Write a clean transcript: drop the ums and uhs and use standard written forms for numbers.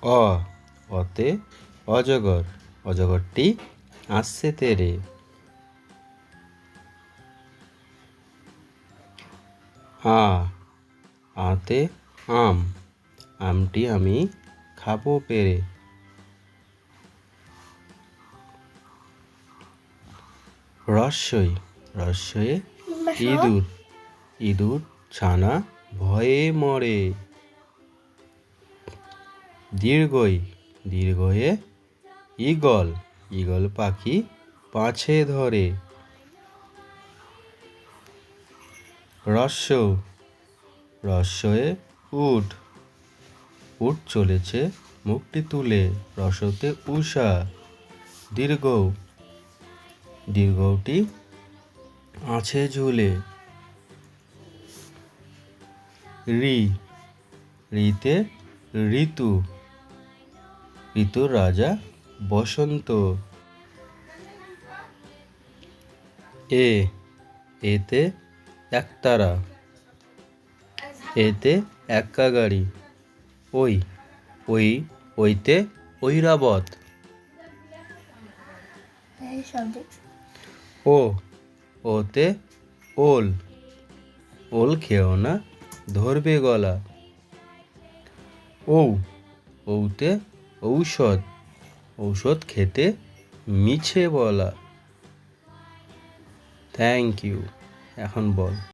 অ অতে অজগর, অজগরটি আসছে তেরে। আ আতে আম, আমটি আমি খাবো পেরে। রস্যই রস্যয়ে ইঁদুর, ইঁদুর ছানা ভয়ে মরে। দীর্ঘই দীর্ঘয়ে ঈগল, ঈগল পাখি পাছে ধরে। রস্য রস্যয়ে উট, উট চলেছে মুখটি তুলে। রসতে উষা। দীর্ঘ দীর্ঘটি আছে ঝুলে। ঋ ঋতে ঋতু, ঋতুর রাজা বসন্ত। এতে একতারা, এতে এক্কা গাড়ি। ওইতে ঐরাবত। ওতে ওল, ওল খেও না ধরবে গলা। ওতে ঔষধ, ঔষধ খেতে মিছে বলা। Thank you. এখন বল।